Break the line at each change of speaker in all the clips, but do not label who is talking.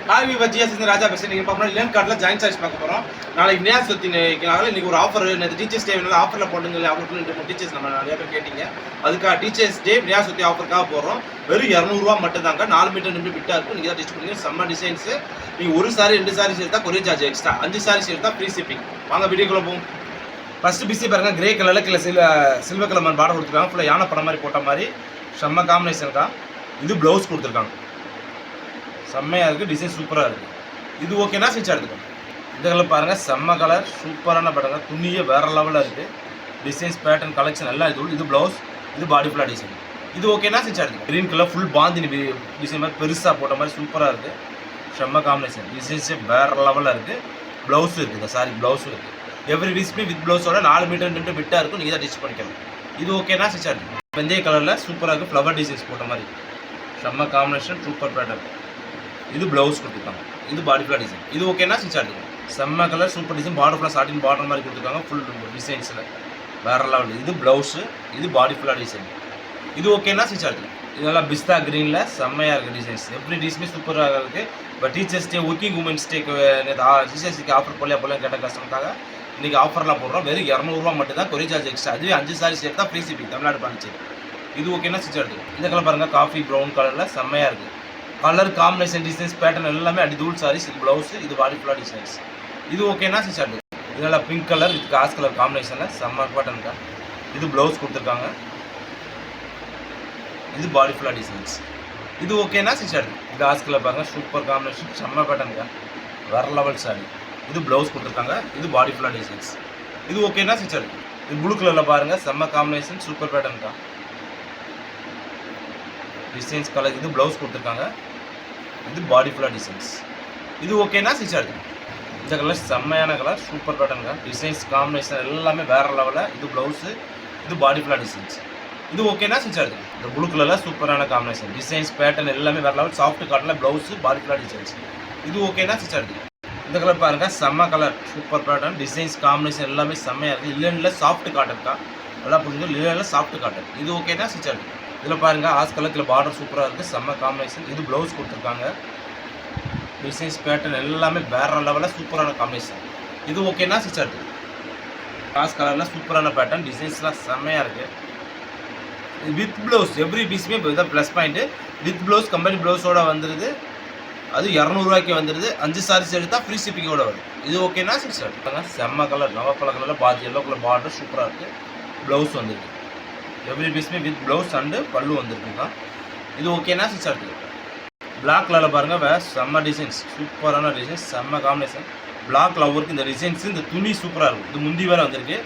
Hi விவா GS ராஜா பேசுகிறேன். நீங்கள் பார்க்கணும் லேன் கார்டில் ஜாயின் சார்ஜ் பார்க்க போகிறோம். நாளைக்கு விநாயகர் சதுர்த்தினால இன்றைக்கி ஒரு ஆஃபர் டீச்சர்ஸ் டே ஆஃபரில் போட்டுங்க. ஆஃபர் டீச்சர்ஸ் நம்ம நிறைய பேர் கேட்டீங்க. அதுக்காக டீச்சர்ஸ் டே விநாயகர் சதுர்த்தி ஆஃபருக்காக போகிறோம். வெறும் 200 மட்டும் தாங்க. 4 மீட்டர் நின்று பிட்டாக இருக்கும். நீங்கள் தான் டிஸ்ட் பண்ணுங்க. செம்ம டிசைன்ஸு. நீங்கள் ஒரு சாரி 2 சாரீஸ் எடுத்தால் கொரியர் சார்ஜ் எக்ஸ்ட்ரா, 5 சாரீஸ் எடுத்தால் ஃப்ரீ ஷிப்பிங். வாங்க வீடியோக்குள்ள போகும். ஃபஸ்ட்டு பிசி பாருங்க, கிரே கலரில் கீழே சில்வர் கலர் மாதிரி பார்டர் கொடுத்துருக்காங்க. ஃபுல்லாக யானை படம் மாதிரி போட்ட மாதிரி செம்ம காம்பினேஷன் தான். இது ப்ளவுஸ் கொடுத்துருக்காங்க. செம்மையாக இருக்குது, டிசைன் சூப்பராக இருக்குது. இது ஓகேனா ஸ்டிச் எடுத்துக்கோங்க. இந்த கலர் பாருங்கள், செம்ம கலர், சூப்பரான படங்க. துணியே வேறு லெவலில் இருக்குது. டிசைன்ஸ் பேட்டர்ன் கலெக்ஷன் எல்லாம் இது ப்ளவுஸ், இது பாடி ஃபுல்லாக டிசைன். இது ஓகேனா ஸ்டிச் எடுத்துக்கோங்க. Green colour full bandhani design மாதிரி பெருசாக போட்ட மாதிரி சூப்பராக இருக்குது. செம்ம காம்பினேஷன், டிசைன்ஸே வேறு லெவலில் இருக்குது. ப்ளவுஸும் இருக்குது, இந்த சாரி ப்ளவுஸும் இருக்குது. எவ்ரி பீஸ்மே வித் ப்ளவுஸோட 4 மீட்டர் நின்று விட்டாக இருக்கும். நீங்கள் தான் டிச் பண்ணிக்கலாம். இது ஓகேனா ஸ்டிச் எடுத்துக்கோங்க. வெந்தய கலரில் சூப்பராக இருக்குது, ஃப்ளவர் டிசைன்ஸ் போட்ட மாதிரி செம்ம காம்பினேஷன், சூப்பர் பேட்டர்ன். இது ப்ளவுஸ் கொடுத்துருக்காங்க. இது பாடி ஃபுல்லாக டிசைன். இது ஓகேனா ஸ்டிச் எடுத்துக்கோங்க. செம்ம கலர், சூப்பர் டிசைன், பார்டர் ஃபுல்லாக சாட்டின் பார்டர் மாதிரி கொடுத்துருக்காங்க. ஃபுல் டிசைன்ஸில் வேறு லெவல். இது ப்ளவுஸு, இது பாடி ஃபுல்லாக டிசைன். இது ஓகேனா ஸ்டிச் எடுத்துக்கோங்க. இதெல்லாம் பிஸ்தா க்ரீனில் செம்மையாக இருக்குது டிசைன்ஸ். எவ்ரி டிசைனுமே சூப்பராக இருக்குது. இப்போ டீச்சர்ஸ் டே, ஒர்க்கிங் உமன்ஸ் டேக்கு டீச்சர்ஸ் டேக்கு ஆஃபர் போல கேட்ட கஸ்டமருக்காக இன்றைக்கி ஆஃபர்லாம் போடுறோம். வெறும் 200 மட்டும் தான் கொரியர் சார்ஜ் எக்ஸ்ட்ரா. அதுவே 5 சாரி சேர்த்தா ஃப்ரீ ஷிப்பிங், தமிழ்நாடு பண்ணிச்சு. இது ஓகேனா ஸ்டிச் எடுத்துக்கோங்க. இந்த கலர் பாருங்கள், காஃபி ப்ரௌன் கலரில் செம்மையாக இருக்குது. கலர் காம்பினேஷன், டிசைன்ஸ் பேட்டர்ன் எல்லாமே அடி தூள் சாரீஸ். இது ப்ளவுஸ், இது பாடி ஃபுல்லாக டிசைன்ஸ். இது ஓகேனா ஸ்டிச் எடுத்துக்கோங்க. இதெல்லாம் பிங்க் கலர் வித் காஸ் கலர் காம்பினேஷனில் செம்ம பேட்டர்ன் தான். இது ப்ளவுஸ் கொடுத்துருக்காங்க. இது பாடி ஃபுல்லாக டிசைன்ஸ். இது ஓகேனா ஸ்டிச் எடுத்துக்கோங்க. இது காஸ் கலர் பாருங்கள், சூப்பர் காம்பினேஷன், செம்ம பேட்டர்ன் தான், வேறு லெவல் சாரி. இது ப்ளவுஸ் கொடுத்துருக்காங்க. இது பாடி ஃபுல்லாக டிசைன்ஸ். இது ஓகேனா ஸ்டிச் எடுத்துக்கோங்க. இது ப்ளூ கலரில் பாருங்கள், செம்ம காம்பினேஷன், சூப்பர் பேட்டர்ன் தான், டிசைன்ஸ் கலர். இது ப்ளவுஸ் கொடுத்துருக்காங்க. இது பாடி ஃபுல்லாக டிசைன்ஸ். இது ஓகேனா ஸ்டிச் எடுத்துக்கோங்க. இந்த கலர் செம்மையான கலர், சூப்பர் பேட்டர்னுங்க. டிசைன்ஸ் காம்பினேஷன் எல்லாமே வேறு லெவலில். இது ப்ளவுஸு, இது பாடி ஃபுல்லாக டிசைன்ஸ். இது ஓகேனா ஸ்டிச் எடுத்துக்கோங்க. இந்த ப்ளூ கலரில் சூப்பரான காம்பினேஷன், டிசைன்ஸ் பேட்டர்ன் எல்லாமே வேறு லெவல். சாஃப்ட் காட்டனில் ப்ளவுஸு, பாடி ஃபுல்லாக டிசைன்ஸ். இது ஓகேனா ஸ்டிச் எடுத்துக்கோங்க. இந்த கலர் பாருங்கள், செம்ம colour, super pattern, designs combination எல்லாமே செம்மையாக இருக்குது. இல்லைன்னு சாஃப்ட் காட்டன் தான், நல்லா புரிஞ்சுது. இல்லைன்னு சாஃப்ட் காட்டன். இது ஓகேனா ஸ்டிச் எடுத்துக்கோங்க. இதில் பாருங்கள், ஆஸ் கலரில் பார்டர் சூப்பராக இருக்குது, செம்ம காம்பினேஷன். இது ப்ளவுஸ் கொடுத்துருக்காங்க. டிசைன்ஸ் பேட்டர்ன் எல்லாமே வேறு லெவலில் சூப்பரான காம்பினேஷன். இது ஓகேனா ஸ்டிச் எடுத்துக்கோங்க. ஆஸ் கலரில் சூப்பரான பேட்டர்ன், டிசைன்ஸ்லாம் செம்மையாக இருக்குது. வித் ப்ளவுஸ், எவ்ரி பீஸுமே இப்போ இதான் plus point. With blouse, company ப்ளவுஸோடு வந்துடுது. அது 200 வந்துடுது. 5 சாரீஸ் எடுத்தால் ஃப்ரீ ஷிப்பிங்கோட வருது. இது ஓகேனா ஸ்டிச் எடுத்துக்கோங்க. செம்ம கலர், நவப்பழ கலரில் பாதி எல்லோ கலர் பார்டர் சூப்பராக இருக்குது. ப்ளவுஸ் வந்துருக்கு. எவ்ரி பீஸுமே வித் ப்ளவுஸ் அண்டு பல்லு வந்துருக்குங்க. இது ஓகேனா ஸ்டிச் எடுத்துக்கோங்க. பிளாக் கலரில் பாருங்கள், செம்ம டிசைன்ஸ், சூப்பரான டிசைன்ஸ், செம்ம காம்பினேஷன். பிளாக் லவருக்கு இந்த டிசைன்ஸ், இந்த துணி சூப்பராக இருக்கும். இது முந்தி வேறு வந்திருக்கு.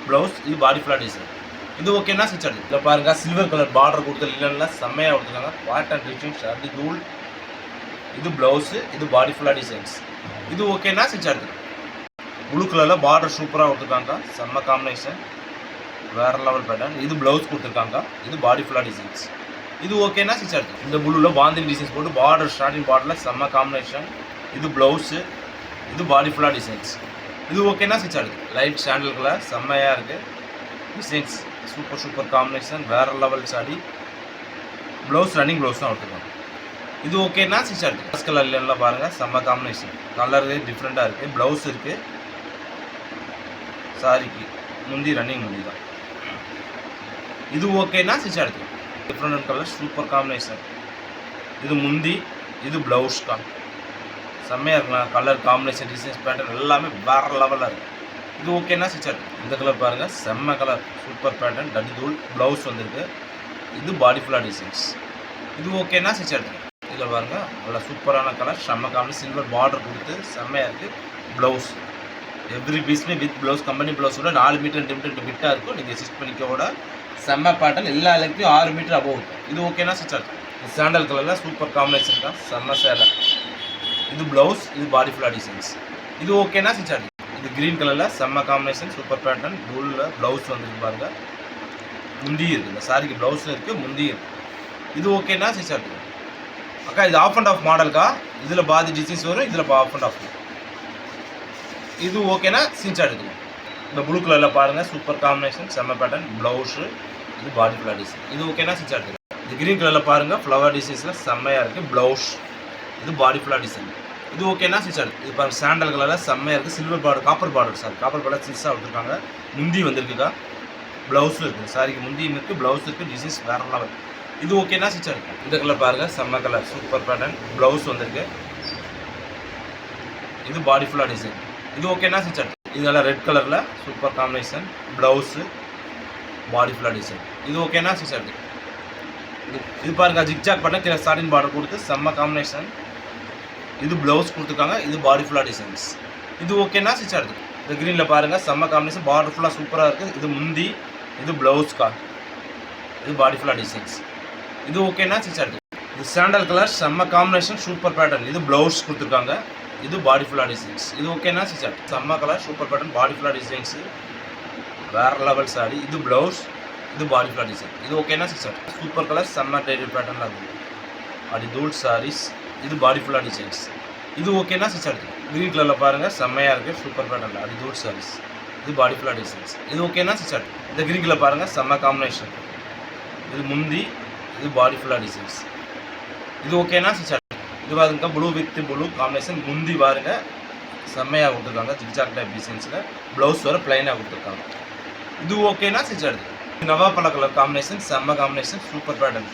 ப்ளவுஸ், இது பாடி ஃபுல்லாக டிசைன். இது ஓகேனா ஸ்டிச் எடுத்துக்கோங்க. இதில் பாருங்கள், சில்வர் கலர் பார்டர் கொடுத்து இல்லைன்னா செம்மையாக கொடுத்துருக்காங்க. பேட்டர்ன் டிசைன்ஸ் அடி தூள். இது ப்ளவுஸு, இது பாடி ஃபுல்லாக டிசைன்ஸ். இது ஓகேனா ஸ்டிச் எடுத்துக்கோங்க. ப்ளூ கலரில் பார்டர் சூப்பராக கொடுத்துருக்காங்க, செம்ம காம்பினேஷன், வேறு லெவல் பேட்டர்ன். இது ப்ளவுஸ் கொடுத்துருக்காங்க. இது பாடி ஃபுல்லாக டிசைன்ஸ். இது ஓகேனா ஸ்டிச் எடுத்துக்கோங்க. இந்த ப்ளூவில் பாந்தினி டிசைன்ஸ் போட்டு பார்டர் ஸ்டார்டிங் பார்டரில் செம்ம காம்பினேஷன். இது ப்ளவுஸு, இது பாடி ஃபுல்லாக டிசைன்ஸ். இது ஓகேனா ஸ்டிச் எடுத்துக்கோங்க. லைட் சாண்டல் கலர் செம்மையாக இருக்குது. டிசைன்ஸ் சூப்பர் காம்பினேஷன், வேறு level sorry. Blouse running blouse தான் எடுத்துக்கோங்க. இது ஓகேனா ஸ்டிச் எடுத்துக்கோங்க. ப்ளஸ் கலர் இல்லைன்னா பாருங்கள், செம்ம காம்பினேஷன், கலர் டிஃப்ரெண்ட்டாக இருக்குது. ப்ளவுஸ் இருக்குது. சாரிக்கு முந்தி ரன்னிங் முந்தி தான். இது ஓகேனா ஸ்டிச் எடுத்துக்கோங்க. Different colour, super combination. இது முந்தி, இது ப்ளவுஸ் தான், செம்மையாக இருக்கலாம். கலர் காம்பினேஷன், டிசைன்ஸ் பேட்டர்ன் எல்லாமே வேறு லெவலில் இருக்குது. இது ஓகேனா ஸ்டிச் எடுத்துக்கோங்க. இந்த கலர் பாருங்கள், செம்ம கலர், சூப்பர் பேட்டர்ன், டடி தூள். ப்ளவுஸ் வந்துருக்கு. இது பாடி ஃபுல்லாக டிசைன்ஸ். இது ஓகேனா ஸ்டிச் எடுத்துக்கோங்க. இதில் பாருங்கள், நல்லா சூப்பரான கலர், செம்ம காம்பினேஷன், சில்வர் பார்டர் கொடுத்து செம்மையாக இருக்குது. ப்ளவுஸ், எவ்ரி பீஸ்மே வித் ப்ளவுஸ், கம்பெனி ப்ளவுஸோட 4 மீட்டர் டிஃப்ரெண்ட் விட்டாக இருக்கும். நீங்கள் ஸ்டிச் பண்ணிக்கோட செம்ம பேட்டர்ன், எல்லா லெங்க்லையும் 6 மீட்டர் அபோவ் இருக்கும். இது ஓகேனா ஸ்டிச் எடுத்துக்கோங்க. சாண்டல் கலரில் சூப்பர் காம்பினேஷன் தான், செம்ம சேலை. இது ப்ளவுஸ், இது பாடி ஃபுல்லாக டிசைன்ஸ். இது ஓகேனா ஸ்டிச் எடுத்துக்கோங்க. இது க்ரீன் கலரில் செம்ம காம்பினேஷன், சூப்பர் பேட்டர்ன், டூலில் ப்ளவுஸ் வந்துருக்கு பாருங்கள். முந்தி இருக்குது, இந்த சாரிக்கு ப்ளவுஸும் இருக்குது, முந்தி இருக்குது. இது ஓகேனா ஸ்டிச் எடுத்துக்கோங்க. அக்கா இது ஆஃப் அண்ட் ஆஃப் மாடலுக்கா? இதில் பாதி டிசைன்ஸ் வரும், இதில் ஆஃப் அண்ட் ஆஃப். இது ஓகேனா ஸ்டிச் எடுத்துக்கோங்க. இந்த ப்ளூ கலரில் பாருங்கள், சூப்பர் காம்பினேஷன், செம்ம பேட்டர்ன், ப்ளவுஸு, இது பாடி ஃபுல்லாக டிசைன். இது ஓகேனா ஸ்டிச் எடுத்துக்கோங்க. இந்த க்ரீன் கலரில் பாருங்கள், ஃப்ளவர் டிசைன்ஸில் செம்மையாக இருக்குது. ப்ளவுஸ், இது பாடி ஃபுல்லாக டிசைன். இது ஓகேனா ஸ்டிச் ஆகுது. இது பாருங்க சாண்டல் கலரில் செம்மையாக இருக்குது. Silver border copper border sir copper border ஸ்டிச்சாக கொடுத்துருக்காங்க. முந்தி வந்திருக்குக்கா, ப்ளவுஸும் இருக்குது. சாரிக்கு முந்தியும் இருக்குது, ப்ளவுஸ் இருக்குது. டிசைன்ஸ் வேறு லெவல். இது ஓகேனா ஸ்டிச் ஆகுது. இந்த கலர் பாருங்கள், செம்ம கலர் சூப்பர் பேட்டர்ன். ப்ளவுஸ் வந்திருக்கு. இது பாடி ஃபுல்லாக டிசைன். இது ஓகேனா ஸ்டிச் ஆகுது. இது நல்லா ரெட் கலரில் சூப்பர் காம்பினேஷன். ப்ளவுஸு பாடி ஃபுல்லாக டிசைன். இது ஓகேனா ஸ்டிச் ஆகுது. இது பாருங்க ஜிக்ஜாக் பண்ண கீழே ஸ்டார்டிங் பார்டர் கொடுத்து செம்ம காம்பினேஷன். இது ப்ளவுஸ் கொடுத்துருக்காங்க. இது பாடி ஃபுல்லாக டிசைன்ஸ். இது ஓகேனா ஸ்டிச் ஆகுது. இந்த க்ரீனில் பாருங்கள் செம்ம காம்பினேஷன். பார்டர் ஃபுல்லாக சூப்பராக இருக்குது. இது முந்தி, இது ப்ளவுஸ்க்கா, இது பாடி ஃபுல்லாக டிசைன்ஸ். இது ஓகேனா ஸ்டிச் ஆகுது. இது சாண்டல் கலர் செம்ம காம்பினேஷன் சூப்பர் பேட்டர்ன். இது ப்ளவுஸ் கொடுத்துருக்காங்க. இது பாடி ஃபுல்லாக டிசைன்ஸ். இது ஓகேனா ஸ்டிச் ஆகுது. செம்ம கலர் சூப்பர் பேட்டர்ன் பாடி ஃபுல்லாக டிசைன்ஸு வேறு லெவல் சாரி. இது ப்ளவுஸ், இது பாடி ஃபுல்லாக டிசைன். இது ஓகேனா ஸ்டிச் ஆகுது. சூப்பர் கலர் செம்ம டைரி பேட்டர்னில் இருக்குது. அப்படி தூள் சாரீஸ். இது பாடி ஃபுல்லாக டிசைன்ஸ். இது ஓகேனா ஸ்டிச் ஆகுது. க்ரீன் கலரில் பாருங்கள் செம்மையாக இருக்குது சூப்பர் பேட்டர்னில். அப்படி தூள் சாரீஸ். இது பாடி ஃபுல்லாக டிசைன்ஸ். இது ஓகேனா ஸ்டிச் ஆகுது. இந்த க்ரீன் கலர் பாருங்கள் செம்ம காம்பினேஷன். இது முந்தி, இது பாடி ஃபுல்லாக டிசைன்ஸ். இது ஓகேனா ஸ்டிச் ஆகுது. இது பாருங்க ப்ளூ வித் ப்ளூ காம்பினேஷன். முந்தி பாருங்க செம்மையாக கொடுத்துருக்காங்க. ஜிக்ஜாக் டைப் டிசைன்ஸில். ப்ளவுஸ் வர ப்ளைனாக கொடுத்துருக்காங்க. இது ஓகேனா ஸ்டிச் ஆகுது. நவாப்பழ கலர் காம்பினேஷன் செம்ம காம்பினேஷன் சூப்பர் பேட்டர்ன்.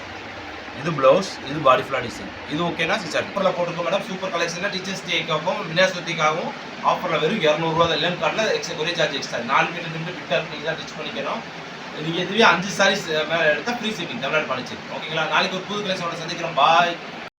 இது ப்ளவுஸ், இது பாடி ஃபுல்லாக டிசைன். இது ஓகேனா ஸ்டிச் ஆகுது. ஆஃபரில் போட்டுருக்கோம் மேடம். சூப்பர் கலெக்ஷனில் டீச்சர்ஸ் டேக்காகவும் விநாயகத்துக்காகவும் ஆஃபரில் வெறும் 200 தான். இல்லைன்னு கார்டில் எக்ஸ்ட்ரா ஒரே சார்ஜ் எக்ஸ்ட்ரா 4 மீட்டர் நின்று ஃபிட்டாக நீங்கள் தான் ஸ்டிச் பண்ணிக்கணும். நீங்கள் இதுவே 5 சாரீஸ் மேலே எடுத்தால் ஃப்ரீ ஷிப்பிங் தமிழ்நாடு பண்ணிச்சு. ஓகேங்களா? நாளைக்கு ஒரு புது கலெக்ஷனோட சந்திக்கிறோம். பாய்.